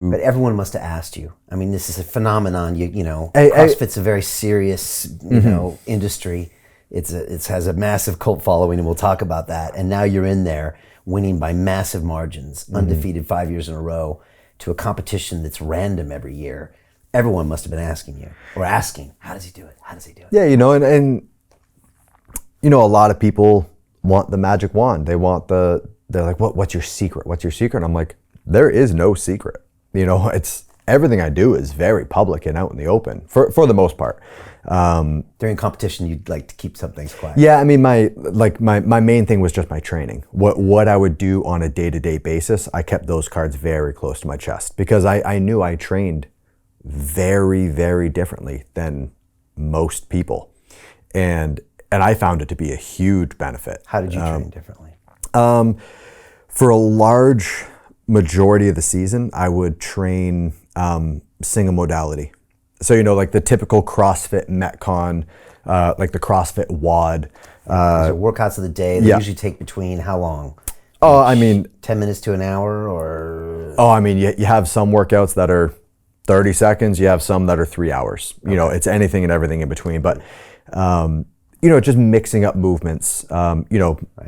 But everyone must have asked you. I mean, this is a phenomenon. Hey, CrossFit's a very serious, industry. It has a massive cult following, and we'll talk about that. And now you're in there, winning by massive margins, undefeated 5 years in a row, to a competition that's random every year. Everyone must have been asking you, or asking, how does he do it? How does he do it? Yeah, and a lot of people want the magic wand. They're like, what's your secret? What's your secret? And I'm like, there is no secret. It's everything I do is very public and out in the open for the most part. During competition, you'd like to keep some things quiet. Yeah, I mean, my main thing was just my training. What I would do on a day-to-day basis, I kept those cards very close to my chest because I knew I trained very, very differently than most people. And I found it to be a huge benefit. How did you train differently? For a large majority of the season, I would train single modality. So, like the typical CrossFit Metcon, like the CrossFit WOD. So workouts of the day, they usually take between how long? Oh, I mean, 10 minutes to an hour, or? Oh, I mean, you have some workouts that are 30 seconds. You have some that are 3 hours. Okay. It's anything and everything in between. But, just mixing up movements. Right.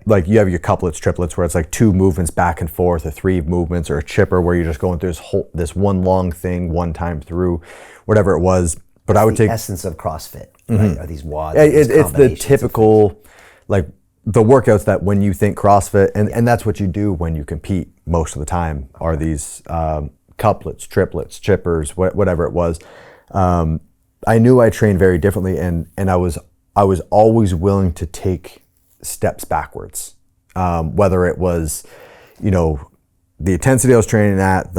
Like you have your couplets, triplets, where it's like 2 movements back and forth, or 3 movements, or a chipper where you're just going through this one long thing one time through, whatever it was. But I would take the essence of CrossFit. Right? Are these WODs? It's the typical, like the workouts that when you think CrossFit, and that's what you do when you compete most of the time, are these couplets, triplets, chippers, whatever it was. I knew I trained very differently, and I was always willing to take steps backwards, whether it was, the intensity I was training at,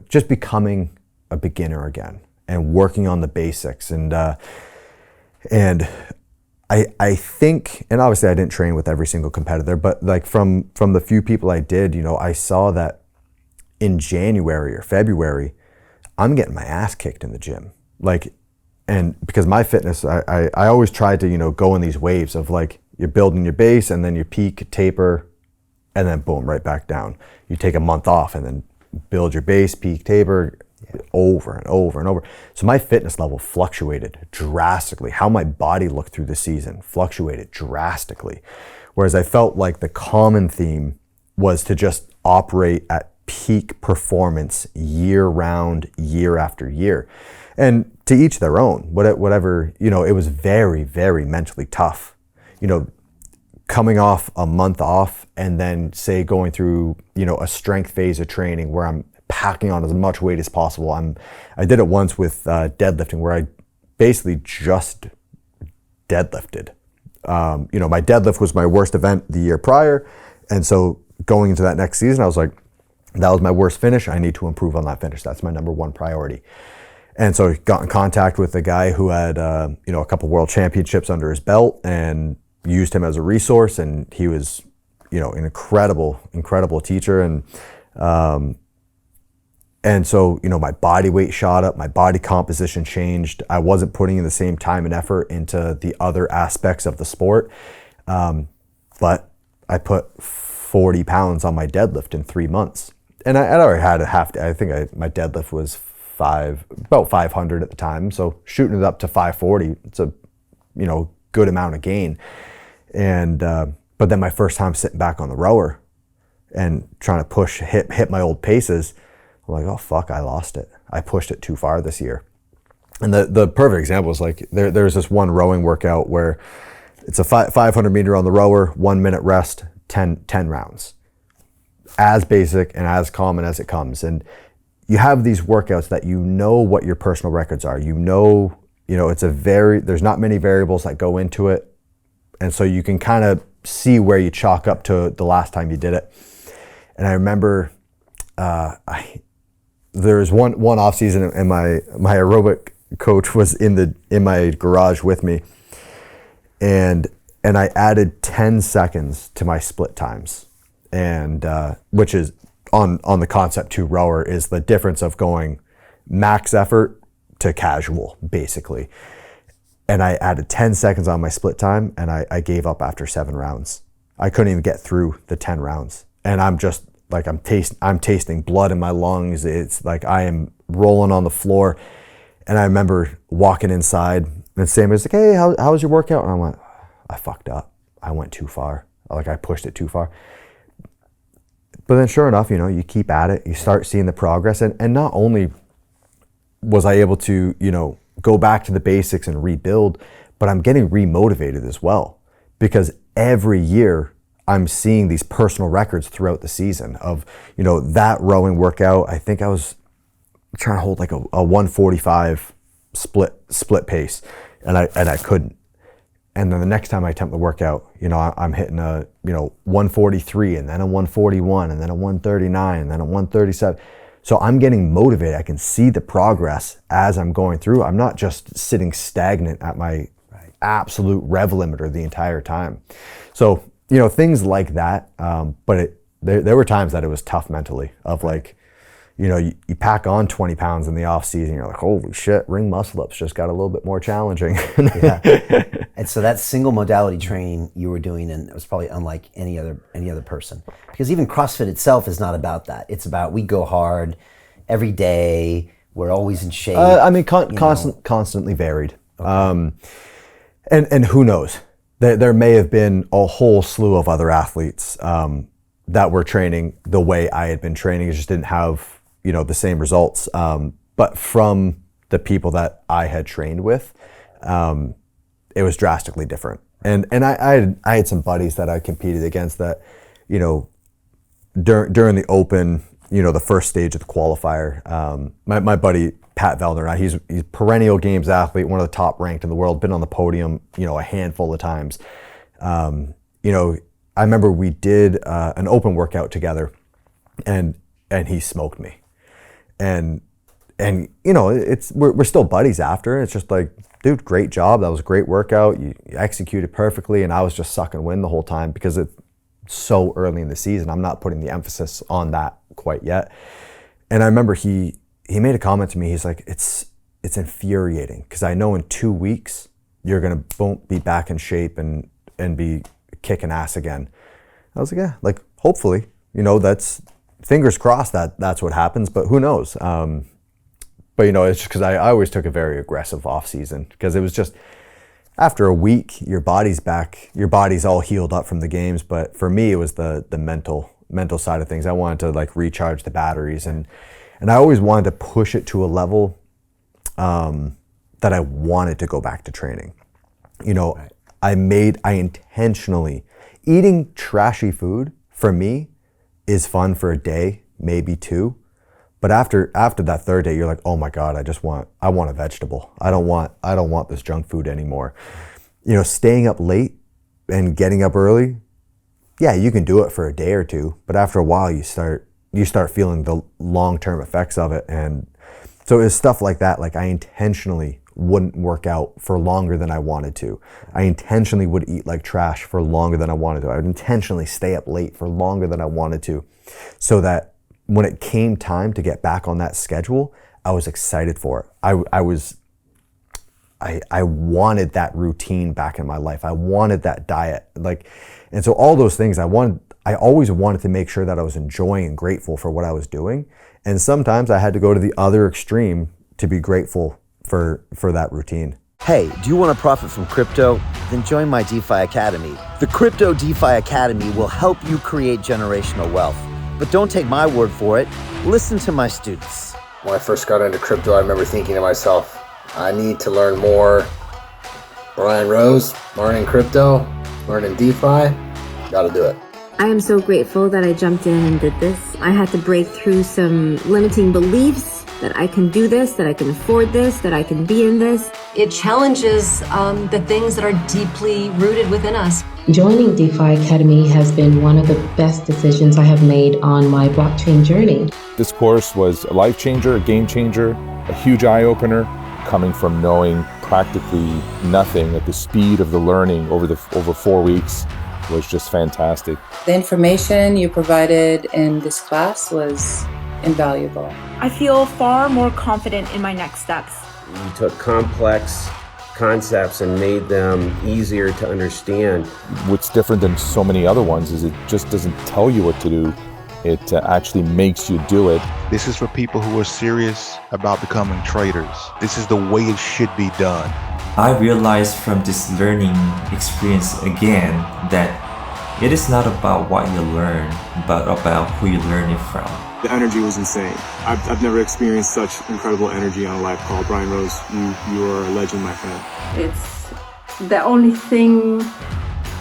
just becoming a beginner again and working on the basics. And I think, and obviously I didn't train with every single competitor, but like from the few people I did, I saw that in January or February, I'm getting my ass kicked in the gym. And because my fitness, I always tried to, go in these waves of like, you're building your base and then you peak, taper, and then boom, right back down. You take a month off and then build your base, peak, taper, over and over and over. So my fitness level fluctuated drastically. How my body looked through the season fluctuated drastically. Whereas I felt like the common theme was to just operate at peak performance year round, year after year. And to each their own, whatever, it was very, very mentally tough. Coming off a month off and then say going through, a strength phase of training where I'm packing on as much weight as possible. I did it once with deadlifting where I basically just deadlifted. My deadlift was my worst event the year prior. And so going into that next season, I was like, that was my worst finish. I need to improve on that finish. That's my number one priority. And so I got in contact with a guy who had, a couple world championships under his belt, and used him as a resource. And he was, an incredible, incredible teacher. And so, my body weight shot up, my body composition changed. I wasn't putting in the same time and effort into the other aspects of the sport. But I put 40 pounds on my deadlift in 3 months. And I already had my deadlift was about 500 at the time. So shooting it up to 540, it's a, good amount of gain. And, but then my first time sitting back on the rower and trying to hit my old paces, I'm like, oh fuck, I lost it. I pushed it too far this year. And the perfect example is like, there's this one rowing workout where it's a 500 meter on the rower, 1 minute rest, 10 rounds. As basic and as common as it comes. And you have these workouts that what your personal records are. There's not many variables that go into it. And so you can kind of see where you chalk up to the last time you did it. And I remember there was one off season, and my aerobic coach was in my garage with me, and I added 10 seconds to my split times, and which is on the Concept 2 rower is the difference of going max effort to casual, basically. And I added 10 seconds on my split time, and I gave up after 7 rounds. I couldn't even get through the 10 rounds. And I'm just like I'm tasting blood in my lungs. It's like I am rolling on the floor. And I remember walking inside and Sam was like, hey, how was your workout? And I went, I fucked up. I went too far. Like I pushed it too far. But then sure enough, you keep at it, you start seeing the progress. And not only was I able to, go back to the basics and rebuild, but I'm getting remotivated as well. Because every year I'm seeing these personal records throughout the season of, that rowing workout. I think I was trying to hold like a 145 split pace and I couldn't. And then the next time I attempt the workout, I'm hitting a 143 and then a 141 and then a 139 and then a 137. So I'm getting motivated. I can see the progress as I'm going through. I'm not just sitting stagnant at my absolute rev limiter the entire time. So, things like that. But there were times that it was tough mentally of like, you pack on 20 pounds in the off season. You're like, holy shit, ring muscle ups just got a little bit more challenging. Yeah. And so that single modality training you were doing, and it was probably unlike any other person, because even CrossFit itself is not about that. It's about, we go hard every day. We're always in shape. Constantly varied. Okay. And who knows? There may have been a whole slew of other athletes that were training the way I had been training. It just didn't have the same results. But from the people that I had trained with, it was drastically different. And I had some buddies that I competed against that, during the open, the first stage of the qualifier, my buddy Pat Vellner, he's a perennial games athlete, one of the top ranked in the world, been on the podium, a handful of times. I remember we did an open workout together, and he smoked me, and we're still buddies after. It's just like, dude, great job. That was a great workout. You executed perfectly, and I was just sucking wind the whole time because it's so early in the season. I'm not putting the emphasis on that quite yet. And I remember he made a comment to me. He's like, it's infuriating because I know in 2 weeks you're gonna be back in shape and be kicking ass again. I was like, yeah, like hopefully, that's fingers crossed that's what happens, but who knows? But it's just because I always took a very aggressive off season because it was just after a week, your body's back, your body's all healed up from the games. But for me, it was the mental side of things. I wanted to like recharge the batteries and I always wanted to push it to a level that I wanted to go back to training. Right. I intentionally, eating trashy food for me is fun for a day, maybe two. But after that third day, you're like, oh my God, I want a vegetable. I don't want this junk food anymore. Staying up late and getting up early, yeah, you can do it for a day or two, but after a while you start feeling the long-term effects of it. And so it's stuff like that. Like I intentionally wouldn't work out for longer than I wanted to. I intentionally would eat like trash for longer than I wanted to. I would intentionally stay up late for longer than I wanted to, so that when it came time to get back on that schedule, I was excited for it. I wanted that routine back in my life. I wanted that diet. And so all those things I always wanted to make sure that I was enjoying and grateful for what I was doing. And sometimes I had to go to the other extreme to be grateful for that routine. Hey, do you want to profit from crypto? Then join my DeFi Academy. The Crypto DeFi Academy will help you create generational wealth. But don't take my word for it. Listen to my students. When I first got into crypto, I remember thinking to myself, I need to learn more. Brian Rose, learning crypto, learning DeFi, gotta do it. I am so grateful that I jumped in and did this. I had to break through some limiting beliefs that I can do this, that I can afford this, that I can be in this. It challenges the things that are deeply rooted within us. Joining DeFi Academy has been one of the best decisions I have made on my blockchain journey. This course was a life changer, a game changer, a huge eye-opener, coming from knowing practically nothing at the speed of the learning over 4 weeks was just fantastic. The information you provided in this class was invaluable. I feel far more confident in my next steps. You took complex concepts and made them easier to understand. What's different than so many other ones is it just doesn't tell you what to do. It actually makes you do it. This is for people who are serious about becoming traders. This is the way it should be done. I realized from this learning experience again that it is not about what you learn, but about who you learn it from. The energy was insane. I've never experienced such incredible energy on a live call. Brian Rose, you are a legend, my friend. It's the only thing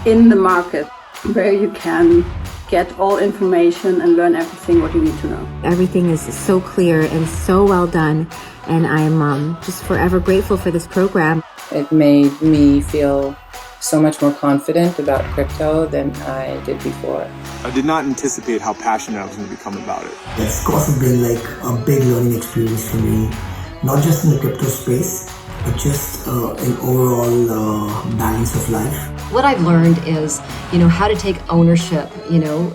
in the market where you can get all information and learn everything what you need to know. Everything is so clear and so well done, and I'm just forever grateful for this program. It made me feel so much more confident about crypto than I did before. I did not anticipate how passionate I was going to become about it. It's CrossFit been like a big learning experience for me, not just in the crypto space, but just in overall balance of life. What I've learned is, how to take ownership,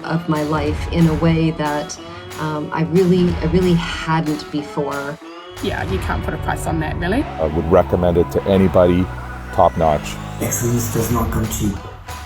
of my life in a way that I really hadn't before. Yeah, you can't put a price on that, really. I would recommend it to anybody, top notch. Excellence does not come cheap.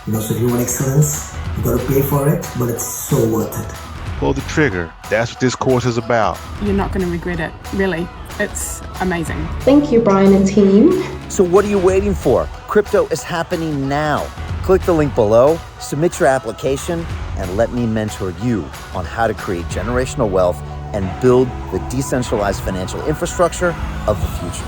So if you want excellence, you gotta pay for it, but it's so worth it. Pull the trigger. That's what this course is about. You're not going to regret it, really. It's amazing. Thank you, Brian and team. So what are you waiting for? Crypto is happening now. Click the link below, submit your application, and let me mentor you on how to create generational wealth and build the decentralized financial infrastructure of the future.